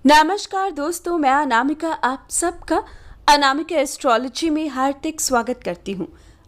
नमस्कार दोस्तों, मैं अनामिका आप सबका अनामिका एस्ट्रोलॉजी में हार्दिक स्वागत करती हूँ।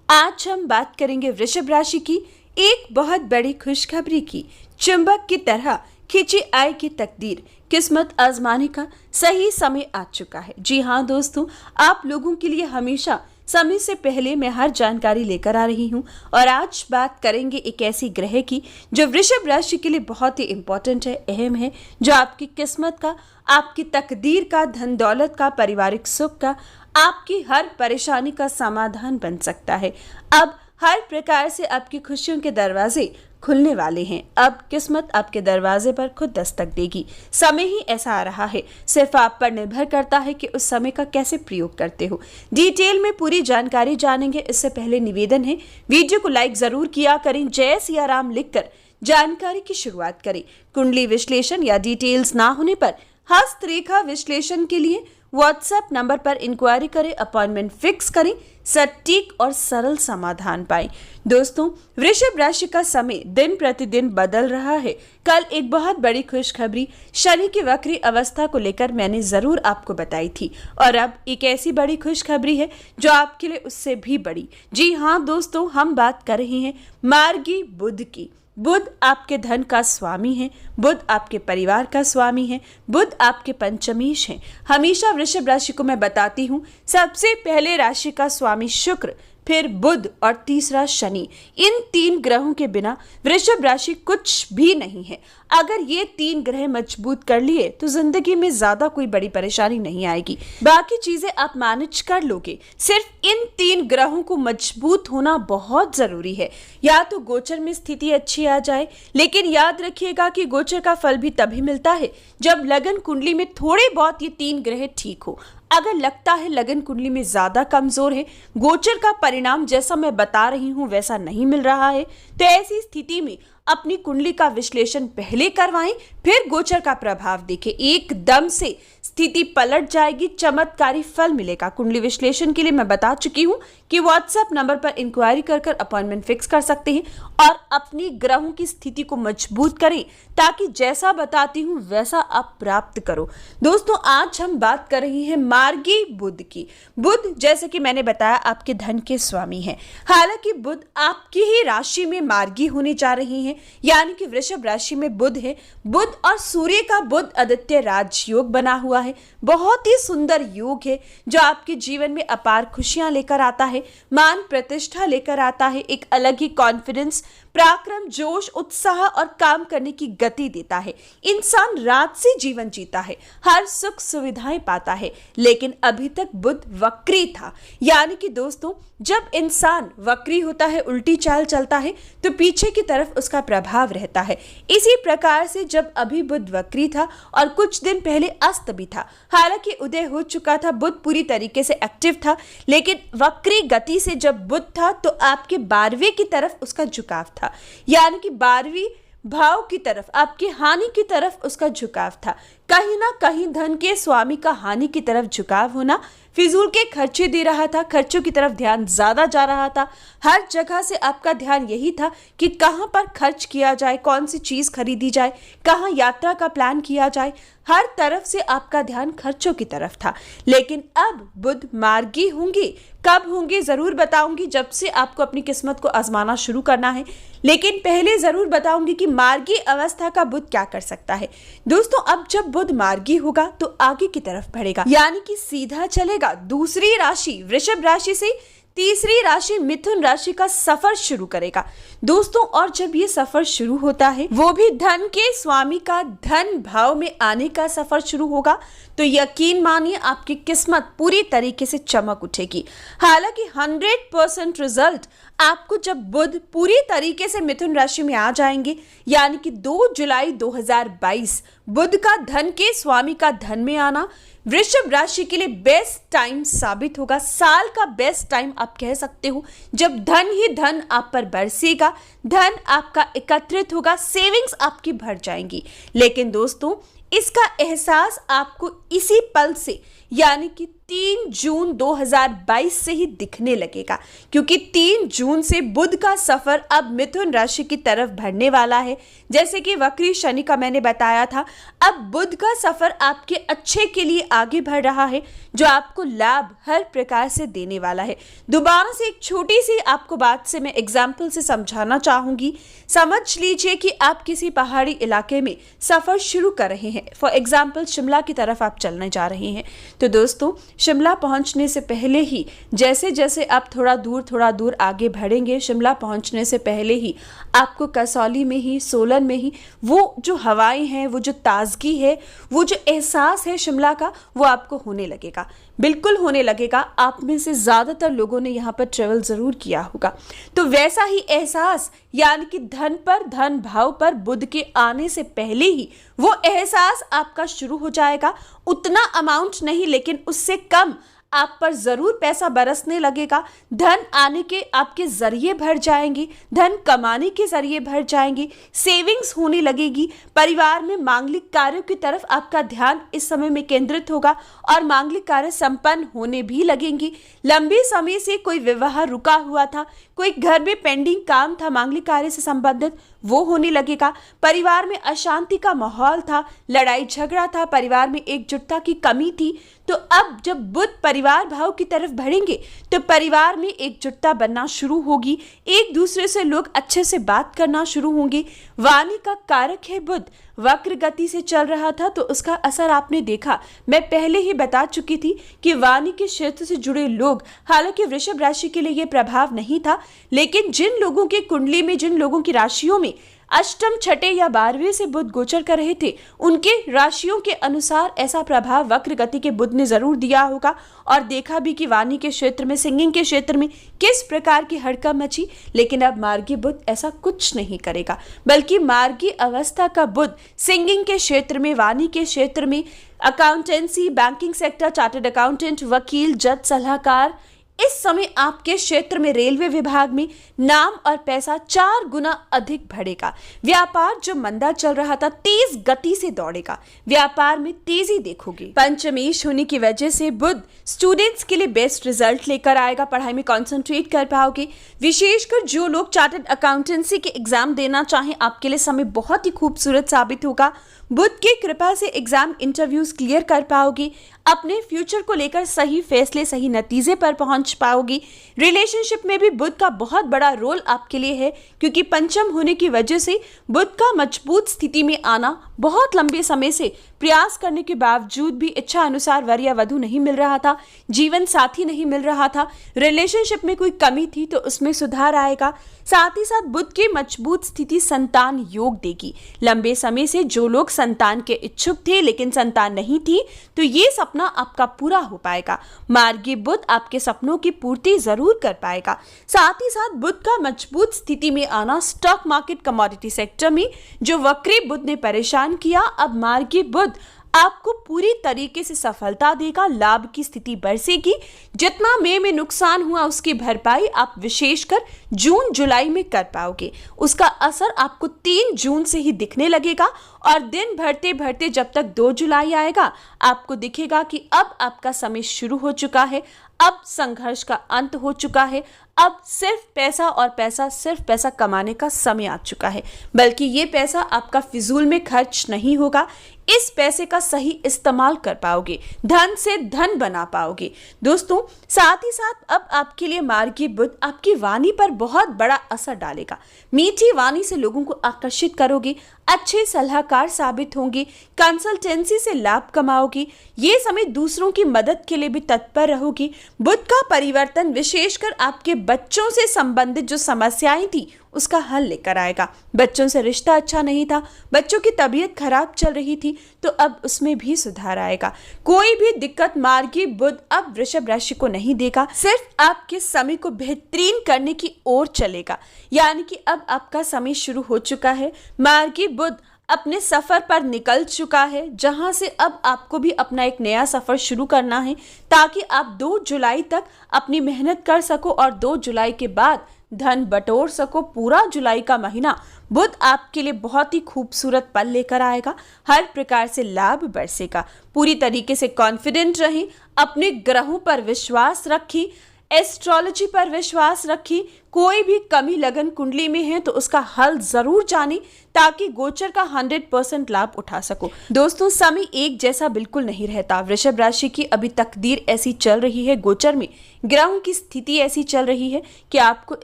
आज हम बात करेंगे वृषभ राशि की एक बहुत बड़ी खुशखबरी की। चुंबक की तरह खिंची आई की तकदीर, किस्मत आजमाने का सही समय आ चुका है। जी हाँ दोस्तों, आप लोगों के लिए हमेशा समय से पहले मैं हर जानकारी लेकर आ रही हूँ और आज बात करेंगे एक ऐसी ग्रह की जो वृषभ राशि के लिए बहुत ही इम्पोर्टेंट है, अहम है, जो आपकी किस्मत का, आपकी तकदीर का, धन दौलत का, पारिवारिक सुख का, आपकी हर परेशानी का समाधान बन सकता है। अब हर प्रकार से आपकी खुशियों के दरवाजे खुलने वाले हैं। अब किस्मत आपके दरवाजे पर खुद दस्तक देगी। समय ही ऐसा आ रहा है, सिर्फ आप पर निर्भर करता है कि उस समय का कैसे प्रयोग करते हो। डिटेल में पूरी जानकारी जानेंगे। इससे पहले निवेदन है, वीडियो को लाइक जरूर किया करें। जय सिया राम लिखकर जानकारी की शुरुआत करें। कुंडली विश्लेषण या डिटेल्स ना होने पर हस्तरेखा विश्लेषण के लिए व्हाट्सएप नंबर पर इंक्वायरी करें, अपॉइंटमेंट फिक्स करें, सटीक और सरल समाधान पाएं। दोस्तों, वृषभ राशि का समय दिन प्रतिदिन बदल रहा है। कल एक बहुत बड़ी खुशखबरी शनि की वक्री अवस्था को लेकर मैंने जरूर आपको बताई थी और अब एक ऐसी बड़ी खुशखबरी है जो आपके लिए उससे भी बड़ी। जी हाँ दोस्तों, हम बात कर रहे हैं मार्गी बुध की। बुध आपके धन का स्वामी है, बुध आपके परिवार का स्वामी है, बुध आपके पंचमेश हैं। हमेशा वृषभ राशि को मैं बताती हूँ, सबसे पहले राशि का स्वामी शुक्र, फिर बुध और तीसरा शनि। इन तीन ग्रहों के बिना वृषभ राशि कुछ भी नहीं है। अगर ये तीन ग्रह मजबूत कर लिए तो जिंदगी में ज्यादा कोई बड़ी परेशानी नहीं आएगी, बाकी चीजें आप मैनेज कर लोगे। सिर्फ इन तीन ग्रहों को मजबूत होना बहुत जरूरी है। या तो गोचर में स्थिति अच्छी आ जाए, लेकिन याद रखिएगा कि गोचर का फल भी तभी मिलता है जब लगन कुंडली में थोड़े बहुत ये तीन ग्रह ठीक हो। अगर लगता है लगन कुंडली में ज्यादा कमजोर है, गोचर का परिणाम जैसा मैं बता रही हूं वैसा नहीं मिल रहा है, तो ऐसी स्थिति में अपनी कुंडली का विश्लेषण पहले करवाएं, फिर गोचर का प्रभाव देखें। एकदम से स्थिति पलट जाएगी, चमत्कारी फल मिलेगा। कुंडली विश्लेषण के लिए मैं बता चुकी हूं कि व्हाट्सएप नंबर पर इंक्वायरी कर अपॉइंटमेंट फिक्स कर सकते हैं और अपनी ग्रहों की स्थिति को मजबूत करें ताकि जैसा बताती हूं वैसा आप प्राप्त करो। दोस्तों, आज हम बात कर रही हैं मार्गी बुध की। बुध, जैसे कि मैंने बताया, आपके धन के स्वामी हैं। हालांकि बुध आपकी ही राशि में मार्गी होने जा रही हैं, यानी कि वृषभ राशि में बुध है। बुध और सूर्य का बुध आदित्य राजयोग बना हुआ है। बहुत ही सुंदर योग है जो आपके जीवन में अपार खुशियां लेकर आता है, मान प्रतिष्ठा लेकर आता है, एक अलग ही कॉन्फिडेंस, पराक्रम, जोश, उत्साह और काम करने की गति देता है। इंसान रात से जीवन जीता है, हर सुख सुविधाएं पाता है, लेकिन अभी तक बुध वक्री था। यानी कि दोस्तों, जब इंसान वक्री होता है, उल्टी चाल चलता है, तो पीछे की तरफ उसका प्रभाव रहता है। इसी प्रकार से जब अभी बुध वक्री था और कुछ दिन पहले अस्त भी था, हालांकि उदय हो चुका था, बुध पूरी तरीके से एक्टिव था, लेकिन वक्री गति से जब बुध था तो आपके 12वें की तरफ उसका झुकाव था, यानी कि 12वीं भाव की तरफ, आपकी हानि की तरफ उसका झुकाव था। कहीं ना कहीं धन के स्वामी का हानि की तरफ झुकाव होना, फिजूल के खर्चे दे रहा था, खर्चों की तरफ ध्यान ज्यादा जा रहा था। हर जगह से आपका ध्यान यही था कि कहां पर खर्च किया जाए, कौन सी चीज खरीदी जाए, कहां यात्रा का प्लान किया जाए। हर तरफ से आपका ध्यान खर्चों की तरफ था। लेकिन अब बुध मार्गी होंगे, कब होंगे जरूर बताऊंगी, जब से आपको अपनी किस्मत को आजमाना शुरू करना है। लेकिन पहले जरूर बताऊंगी कि मार्गी अवस्था का बुध क्या कर सकता है। दोस्तों, अब जब बुध मार्गी होगा तो आगे की तरफ बढ़ेगा, यानी कि सीधा चलेगा दूसरी राशि वृषभ राशि से तीसरी राशि मिथुन राशि का सफर शुरू करेगा। दोस्तों, और जब ये सफर शुरू होता है, वो भी धन के स्वामी का धन भाव में आने का सफर शुरू होगा, तो यकीन मानिए आपकी किस्मत पूरी तरीके से चमक उठेगी। हालांकि 100% रिजल्ट आपको जब बुध पूरी तरीके से मिथुन राशि में आ जाएंगे, यानी कि 2 जुलाई 2022 बुध का धन के स्वामी का धन में आना वृषभ राशि के लिए बेस्ट टाइम साबित होगा। साल का बेस्ट टाइम आप कह सकते हो, जब धन ही धन आप पर बरसेगा, धन आपका एकत्रित होगा, सेविंग्स आपकी भर जाएंगी। लेकिन दोस्तों, इसका एहसास आपको इसी पल से, यानी कि 3 जून 2022 से ही दिखने लगेगा, क्योंकि 3 जून से बुध का सफर अब मिथुन राशि की तरफ बढ़ने वाला है। जैसे कि वक्री शनि का मैंने बताया था, अब बुध का सफर आपके अच्छे के लिए आगे बढ़ रहा है, जो आपको लाभ हर प्रकार से देने वाला है। दोबारा से एक छोटी सी आपको बात से मैं एग्जाम्पल से समझाना चाहूंगी। समझ लीजिए कि आप किसी पहाड़ी इलाके में सफर शुरू कर रहे हैं। फॉर एग्जाम्पल शिमला की तरफ आप चलने जा रहे हैं। तो दोस्तों, शिमला पहुंचने से पहले ही जैसे जैसे आप थोड़ा दूर आगे बढ़ेंगे, शिमला पहुंचने से पहले ही आपको कसौली में ही, सोलन में ही वो जो हवाएं हैं, वो जो ताजगी है, वो जो एहसास है शिमला का, वो आपको होने लगेगा, बिल्कुल होने लगेगा। आप में से ज़्यादातर लोगों ने यहाँ पर ट्रेवल ज़रूर किया होगा। तो वैसा ही एहसास, यानी कि धन पर, धन भाव पर बुध के आने से पहले ही वो एहसास आपका शुरू हो जाएगा। उतना अमाउंट नहीं, लेकिन उससे कम आप पर जरूर पैसा बरसने लगेगा। धन आने के आपके जरिए भर जाएंगे, धन कमाने के जरिए भर जाएंगे, सेविंग्स होने लगेगी। परिवार में मांगलिक कार्यों की तरफ आपका ध्यान इस समय में केंद्रित होगा और मांगलिक कार्य संपन्न होने भी लगेंगे। लंबे समय से कोई विवाह रुका हुआ था, कोई घर में पेंडिंग काम था मांगलिक कार्य से संबंधित, वो होने लगेगा। परिवार में अशांति का माहौल था, लड़ाई झगड़ा था, परिवार में एकजुटता की कमी थी। तो अब जब बुध परिवार भाव की तरफ बढ़ेंगे तो परिवार में एकजुटता बनना शुरू होगी, एक दूसरे से लोग अच्छे से बात करना शुरू होंगे। वाणी का कारक है बुध, वक्र गति से चल रहा था, तो उसका असर आपने देखा। मैं पहले ही बता चुकी थी कि वाणी के क्षेत्र से जुड़े लोग, हालांकि वृषभ राशि के लिए यह प्रभाव नहीं था, लेकिन जिन लोगों की कुंडली में, जिन लोगों की राशियों में अष्टम, छठे या 12वें से बुध गोचर कर रहे थे, उनके राशियों के अनुसार ऐसा प्रभाव वक्र गति के बुध ने जरूर दिया होगा। और देखा भी कि वाणी के क्षेत्र में, सिंगिंग के क्षेत्र में किस प्रकार की हड़कंप मची। लेकिन अब मार्गी बुध ऐसा कुछ नहीं करेगा, बल्कि मार्गी अवस्था का बुध सिंगिंग के क्षेत्र में, वाणी के क्षेत्र में, accountancy, banking sector, chartered accountant, वकील, जज, सलाहकार, इस समय आपके क्षेत्र में, रेलवे विभाग में नाम और पैसा 4 गुना अधिक बढ़ेगा। व्यापार जो मंदा चल रहा था, तेज गति से दौड़ेगा, व्यापार में तेजी देखोगे। पंचमेश होने की वजह से बुध स्टूडेंट्स के लिए बेस्ट रिजल्ट लेकर आएगा, पढ़ाई में कंसंट्रेट कर पाओगे। विशेषकर जो लोग चार्टर्ड अकाउंटेंसी के एग्जाम देना चाहें, आपके लिए समय बहुत ही खूबसूरत साबित होगा। बुध की कृपा से एग्जाम इंटरव्यूज क्लियर कर पाओगे, अपने फ्यूचर को लेकर सही फैसले, सही नतीजे पर पहुंच पाओगी। रिलेशनशिप में भी बुध का बहुत बड़ा रोल आपके लिए है, क्योंकि पंचम होने की वजह से बुध का मजबूत स्थिति में आना, बहुत लंबे समय से प्रयास करने के बावजूद भी इच्छा अनुसार वर या वधु नहीं मिल रहा था, जीवन साथी नहीं मिल रहा था, रिलेशनशिप में कोई कमी थी, तो उसमें सुधार आएगा। साथ ही साथ बुध की मजबूत स्थिति संतान योग देगी। लंबे समय से जो लोग संतान के इच्छुक थे लेकिन संतान नहीं थी, तो ये सपना आपका पूरा हो पाएगा। मार्गी बुध आपके सपनों की पूर्ति जरूर कर पाएगा। साथ ही साथ बुध का मजबूत स्थिति में आना, स्टॉक मार्केट, कमोडिटी सेक्टर में जो वक्री बुध ने परेशान किया, अब मार्गी बुध आपको पूरी तरीके से सफलता देगा, लाभ की स्थिति बरसेगी। जितना मई में नुकसान हुआ उसकी भरपाई आप विशेषकर जून जुलाई में कर पाओगे। उसका असर आपको 3 जून से ही दिखने लगेगा और दिन भरते भरते जब तक 2 जुलाई आएगा, आपको दिखेगा कि अब आपका समय शुरू हो चुका है, अब संघर्ष का अंत हो चुका है, अब सिर्फ पैसा और पैसा, सिर्फ पैसा कमाने का समय आ चुका है। बल्कि ये पैसा आपका फिजूल में खर्च नहीं होगा, इस पैसे का सही इस्तेमाल कर पाओगे, धन से धन बना पाओगे। दोस्तों, साथ ही साथ अब आपके लिए मार्गी बुध आपकी वाणी पर बहुत बड़ा असर डालेगा। मीठी वाणी से लोगों को आकर्षित करोगे, अच्छे सलाहकार साबित होंगे, कंसल्टेंसी से लाभ कमाओगे। ये समय दूसरों की मदद के लिए भी तत्पर रहोगे। बुध का परिवर्तन विशेषकर आपके बच्चों से संबंधित जो समस्याएं थी उसका हल लेकर आएगा। बच्चों से रिश्ता अच्छा नहीं था, बच्चों की तबीयत खराब चल रही थी, तो अब उसमें भी सुधार आएगा। कोई भी दिक्कत मार्गी बुध अब वृषभ राशि को नहीं देगा, सिर्फ आपके समय को बेहतरीन करने की ओर चलेगा। यानी कि अब आपका समय शुरू हो चुका है। मार्गी बुध अपने सफर पर निकल चुका है, जहां से अब आपको भी अपना एक नया सफर शुरू करना है, ताकि आप 2 जुलाई तक अपनी मेहनत कर सको और 2 जुलाई के बाद धन बटोर सको। पूरा जुलाई का महीना बुध आपके लिए बहुत ही खूबसूरत पल लेकर आएगा। हर प्रकार से लाभ बरसेगा। पूरी तरीके से कॉन्फिडेंट रहें, अपने ग्रहों पर विश्वास रखें, एस्ट्रोलॉजी पर विश्वास रखिए। कोई भी कमी लगन कुंडली में है तो उसका हल जरूर जाने, ताकि गोचर का 100% लाभ उठा सको। दोस्तों, समय एक जैसा बिल्कुल नहीं रहता। वृषभ राशि की अभी तकदीर ऐसी चल रही है, गोचर में ग्रहों की स्थिति ऐसी चल रही है कि आपको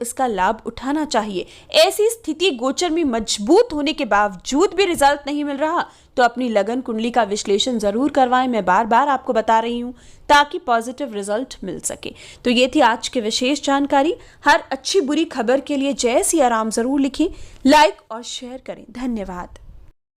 इसका लाभ उठाना चाहिए। ऐसी स्थिति गोचर में मजबूत होने के बावजूद भी रिजल्ट नहीं मिल रहा तो अपनी लगन कुंडली का विश्लेषण जरूर करवाएं। मैं बार बार आपको बता रही हूँ ताकि पॉजिटिव रिजल्ट मिल सके। तो ये थी आज की विशेष जानकारी। हर अच्छी बुरी खबर के लिए जय सिया राम जरूर लिखें, लाइक और शेयर करें। धन्यवाद।